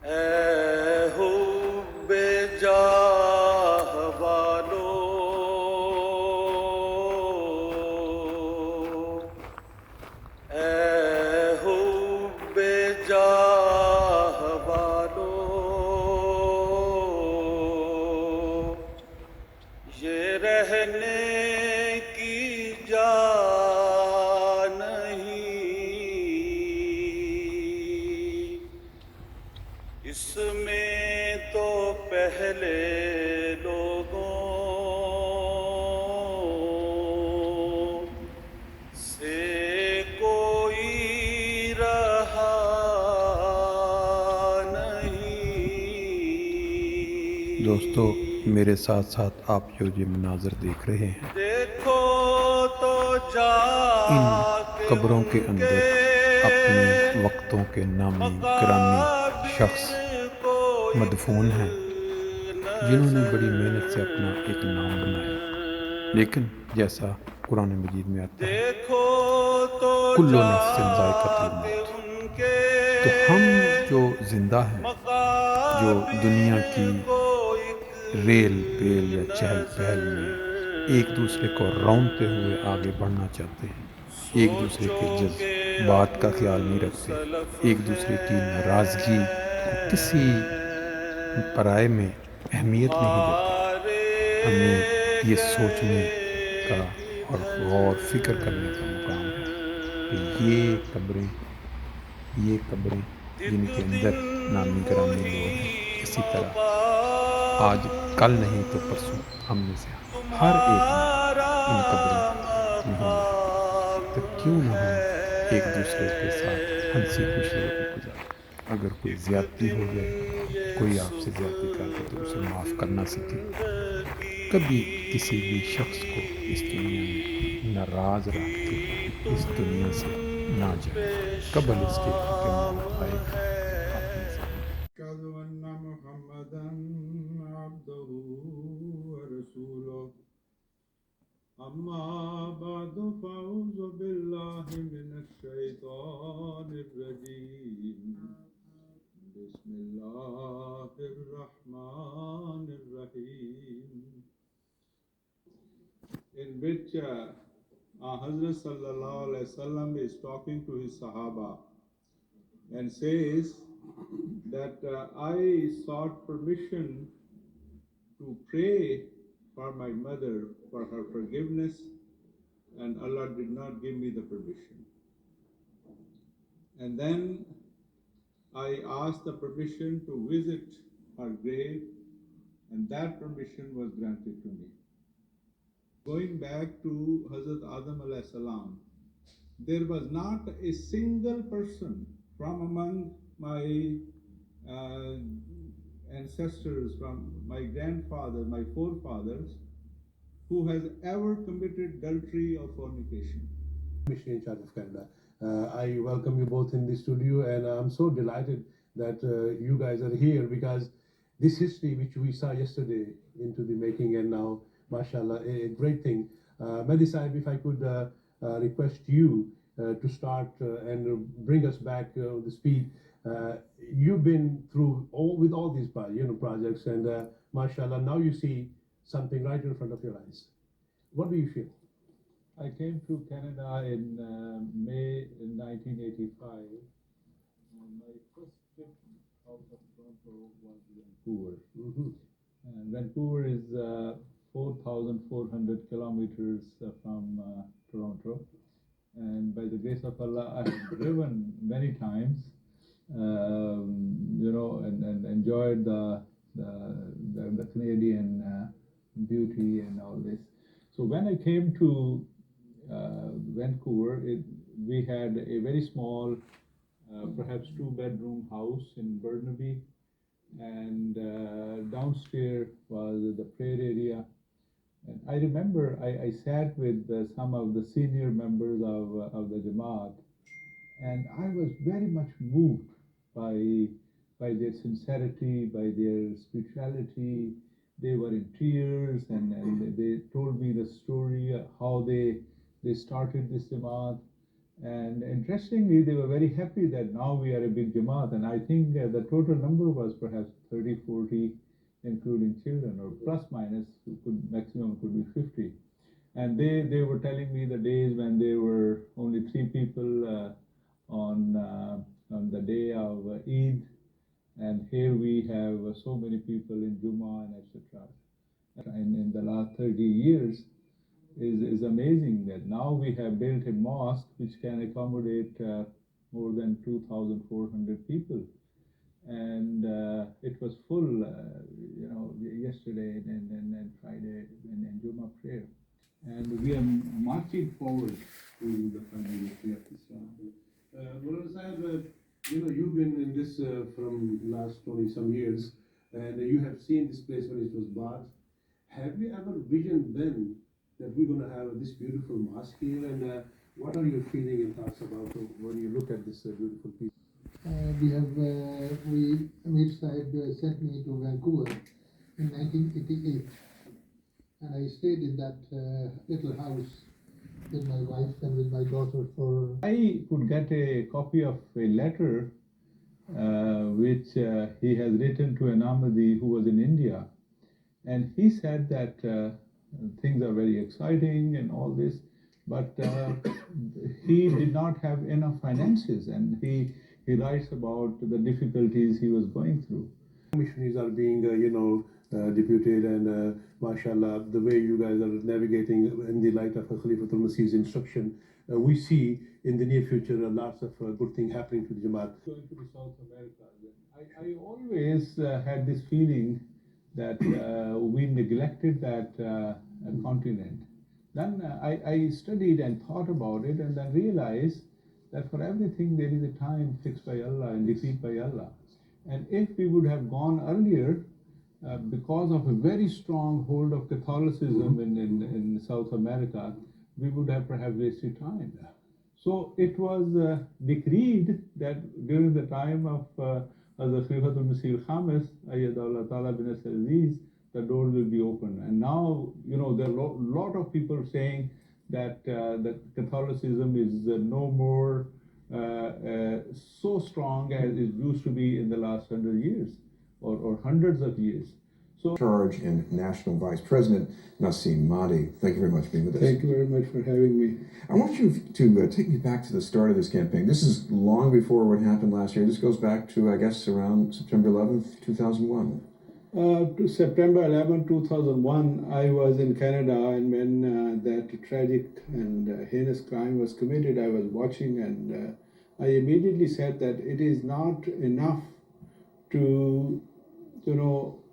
اے حب جاہ والو، اے حب جاہ والو، یہ رہنے کی جا نہیں، اس میں تو پہلے لوگوں سے کوئی رہا نہیں۔ دوستو میرے ساتھ ساتھ آپ جو یہ مناظر دیکھ رہے ہیں، دیکھو تو جا ان قبروں کے اندر اپنے وقتوں کے نامی گرامی شخص مدفون ہیں، جنہوں نے بڑی محنت سے اپنا ایک نام بنایا، لیکن جیسا قرآن مجید میں آتا ہے کل نفس ذائقۃ الموت، تو ہم جو زندہ ہیں، جو دنیا کی ریل پیل یا چہل پہل میں ایک دوسرے کو رونتے ہوئے آگے بڑھنا چاہتے ہیں، ایک دوسرے کے جذبات کا خیال نہیں رکھتے، ایک دوسرے کی ناراضگی کو کسی پرائے میں اہمیت نہیں دیتے، ہمیں یہ سوچنے کا اور غور فکر کرنے کا مقام ہے کہ یہ قبریں جن کے اندر نامی گرامی لوگ ہیں، اسی طرح آج کل نہیں تو پرسوں ہم میں سے ہر ایک نے ان قبروں میں ہونا ہے، تو کیوں نہ ہم ایک دوسرے کے ساتھ ہنسی خوشی وقت گزاریں۔ اگر کوئی زیادتی ہو جائے، کوئی آپ سے زیادتی کر دے تو اسے معاف کرنا سیکھیں، کبھی کسی بھی شخص کو اس دنیا میں ناراض رکھ کے اس دنیا سے نہ جائیں، قبل اس کے کہ موت آئے آپ میں سے۔ أشهد أن محمدا عبده ورسوله أما بعد فأعوذ بالله من الشيطان الرجيم بسم الله الرحمن الرحيم in which Hazrat Sallallahu Alaihi Wasallam is talking to his Sahaba and says that I sought permission to pray for my mother for her forgiveness, and Allah did not give me the permission. And then I asked the permission to visit her grave, and that permission was granted to me. Going back to Hazrat Adam alayhi salam, there was not a single person from among my ancestors, from my grandfather, my forefathers, who has ever committed adultery or fornication. Mission in charge of Canada. I welcome you both in the studio, and I'm so delighted that you guys are here, because this history which we saw yesterday into the making, and now, mashallah, a great thing. Mahdi Sahib, if I could request you to start and bring us back the speed. You've been through with all these projects, and mashallah, now you see something right in front of your eyes. What do you feel? I came to Canada in May 1985. My first trip out of Toronto was Vancouver. And Vancouver is 4,400 kilometers from Toronto. And by the grace of Allah, I have driven many times, and enjoyed the Canadian beauty and all this. So when I came to Vancouver, we had a very small, perhaps 2-bedroom house in Burnaby, and downstairs was the prayer area. And I remember I sat with some of the senior members of the Jamaat, and I was very much moved by their sincerity, by their spirituality. They were in tears, and they told me the story how they started this Jamaat, And interestingly, they were very happy that now we are a big Jamaat, and I think the total number was perhaps 30, 40, including children, or plus minus, maximum could be 50. And they were telling me the days when there were only 3 people on the day of Eid, and here we have so many people in Jummah and etc. And in the last 30 years is amazing that now we have built a mosque which can accommodate more than 2,400 people. And it was full, yesterday and Friday in Jummah prayer. And we are marching forward to the final victory of Islam. Mullah Sahib, you've been in this from last 20 some years, and you have seen this place when it was bought. Have you ever visioned then that we're going to have this beautiful mosque here? And what are your feelings and thoughts about when you look at this beautiful piece? Amir Sahib sent me to Vancouver in 1988, and I stayed in that little house with my wife and with my daughter for... I could get a copy of a letter which he has written to an Ahmadi who was in India, and he said that things are very exciting and all this, but he did not have enough finances, and he writes about the difficulties he was going through. Missionaries are being, deputed, and mashallah, the way you guys are navigating in the light of Khalifatul Masih's instruction, we see in the near future lots of good things happening to the Jamaat. Going to the South America, I always had this feeling that we neglected that continent. Then I studied and thought about it, and then realized that for everything there is a time fixed by Allah and decreed by Allah. And if we would have gone earlier, because of a very strong hold of Catholicism in South America, we would have perhaps wasted time. So it was decreed that during the time of Hazrat Khalifatul Masih al-Khamis, Ayyadallah Ta'ala bin Aziz, the doors will be open. And now, there are a lot of people saying that Catholicism is no more so strong as it used to be in the last 100 years or hundreds of years. So, Charge and National Vice President Naseem Mahdi, thank you very much for being with us. Thank you very much for having me. I want you to take me back to the start of this campaign. This is long before what happened last year. This goes back to, I guess, around September 11th, 2001. To September 11, 2001, I was in Canada, and when that tragic and heinous crime was committed, I was watching, and I immediately said that it is not enough to,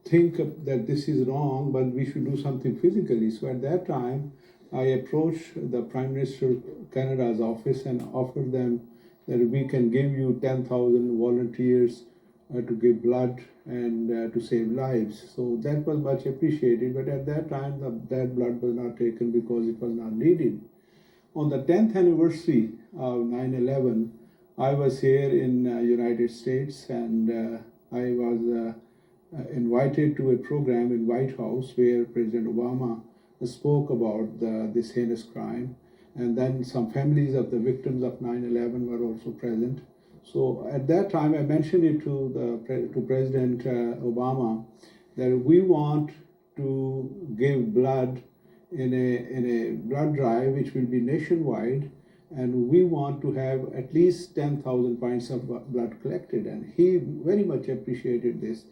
think that this is wrong, but we should do something physically. So at that time, I approached the Prime Minister of Canada's office and offered them that we can give you 10,000 volunteers to give blood and to save lives. So that was much appreciated, but at that time that blood was not taken because it was not needed. On the 10th anniversary of 9/11, I was here in United States, and I was invited to a program in White House where President Obama spoke about this heinous crime, and then some families of the victims of 9/11 were also present. So at that time, I mentioned it to President Obama that we want to give blood in a blood drive which will be nationwide, and we want to have at least 10,000 pints of blood collected, and he very much appreciated this.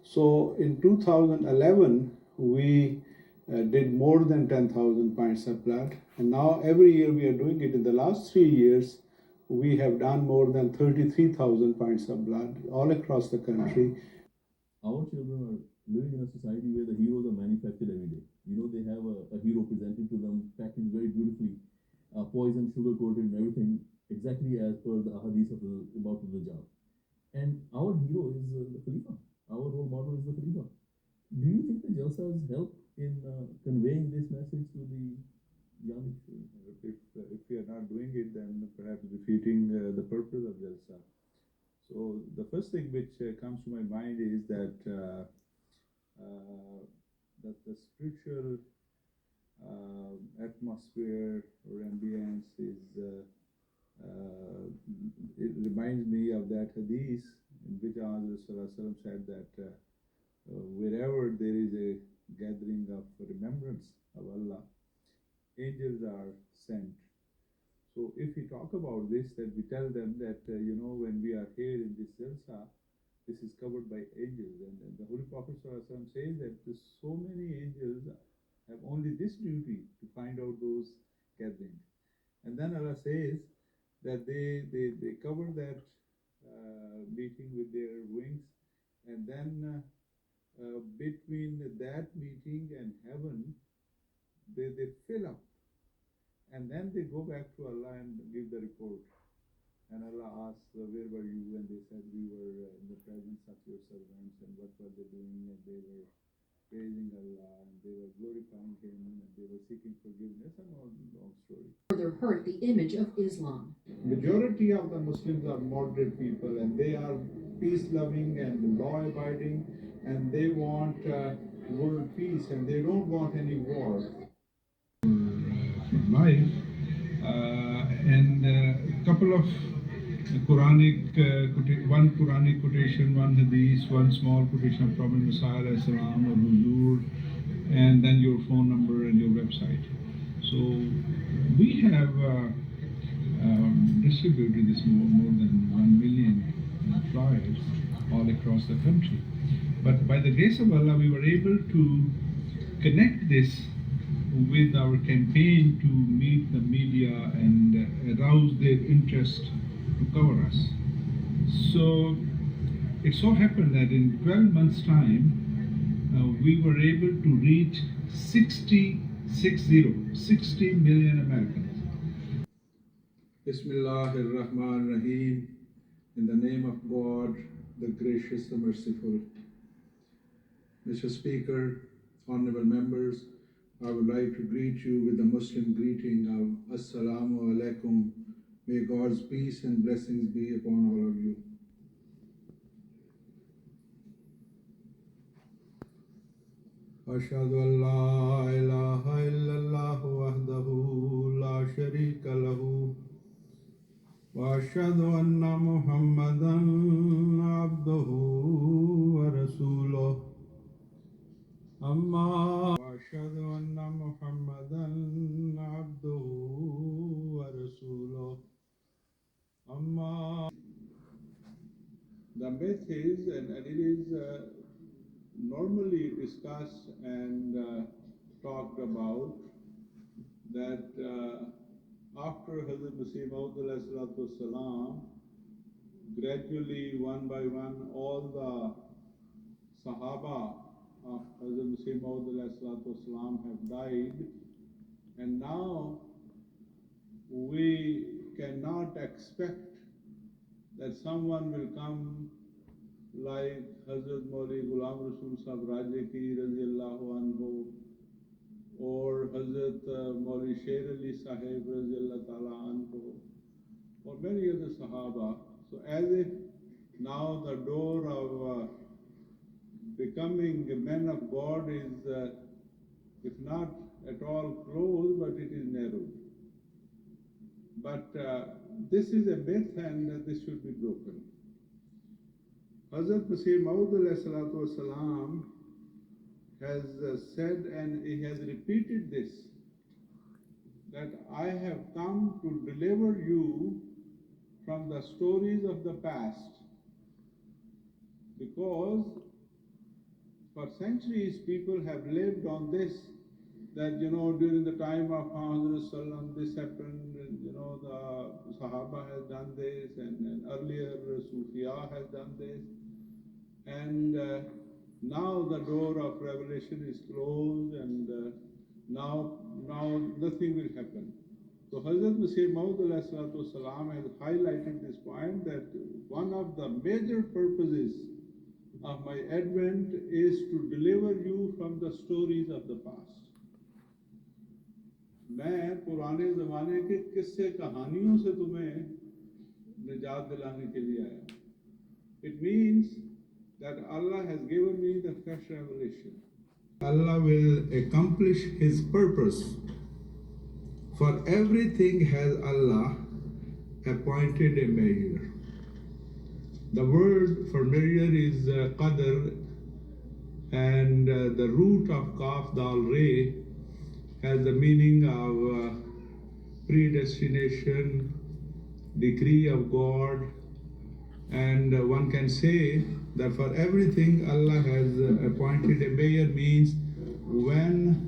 So in 2011, we did more than 10,000 pints of blood, and now every year we are doing it. In the last 3 years, we have done more than 33,000 pints of blood all across the country. Our children are living in a society where the heroes are manufactured every day. They have a hero presented to them, packaged very beautifully, poisoned, sugar-coated and everything, exactly as per the ahadith about the Dajjal. And our hero is the Khalifa. Our role model is the Khalifa. Do you think the Jalsas help in conveying this message to the young? If we are not doing it, then perhaps defeating the purpose of Jalsa. So the first thing which comes to my mind is that the spiritual atmosphere or ambience is It reminds me of that hadith in which Rasulullah said that wherever there is a gathering of remembrance of Allah, angels are sent. So if we talk about this, that we tell them that, when we are here in this jalsa, this is covered by angels. And the Holy Prophet ﷺ says that so many angels have only this duty to find out those gatherings. And then Allah says that they cover that meeting with their wings, and then between that meeting and heaven, they fill up. And then they go back to Allah and give the report. And Allah asks, where were you? And they said, we were in the presence of your servants, and what were they doing? And they were praising Allah, and they were glorifying Him, and they were seeking forgiveness, and all the long story. Further hurt the image of Islam. Majority of the Muslims are moderate people, and they are peace-loving and law-abiding, and they want world peace, and they don't want any war. Life and a couple of Quranic, one Quranic quotation, one hadith, one small quotation of Prophet Messiah alayhi salam or Huzur, and then your phone number and your website. So we have distributed this more than 1 million flyers all across the country. But by the grace of Allah, we were able to connect this with our campaign to meet the media and arouse their interest to cover us. So it so happened that in 12 months' time, we were able to reach 60 million Americans. Bismillahirrahmanirrahim. In the name of God, the gracious, the merciful. Mr. Speaker, honorable members, I would like to greet you with the Muslim greeting of Assalamu alaikum. May God's peace and blessings be upon all of you. Ashhadu an la ilaha illallah wahdahu la sharika lahu wa ashhadu anna Muhammadan abduhu wa rasuluh. Amma وأشهد أن محمدا عبده ورسوله. أما the myth is, and it is normally discussed and talked about, that after Hazrat Naseem Mahdi gradually, one by one, all the Sahaba of Hazrat Naseem Mahdi have died, and now we cannot expect that someone will come like Hazrat Mauli Ghulam Rasul Sahib Rajaki Radiyallahu Anhu, or Hazrat Mauli Sher Ali Sahib Radiyallahu Ta'ala Anhu, or many other Sahaba. So as if now the door of becoming a man of God is, if not at all closed, but it is narrowed. But this is a myth, and this should be broken. Hazrat Naseem Mahdi has said, and he has repeated this, that I have come to deliver you from the stories of the past, because for centuries, people have lived on this, that, during the time of Muhammad this happened, the Sahaba has done this, and earlier Sufiya has done this, and now the door of revelation is closed, and now nothing will happen. So Hazrat Naseem Mahdi has highlighted this point, that one of the major purposes of my advent is to deliver you from the stories of the past. मैं पुराने ज़माने के किस्से कहानियों से तुम्हें निजात दिलाने के लिए आया. It means that Allah has given me the fresh revelation. Allah will accomplish His purpose. For everything has Allah appointed a measure. The word for measure is qadr, and the root of kaf dal re has the meaning of predestination, decree of God, and one can say that for everything Allah has appointed a measure, means when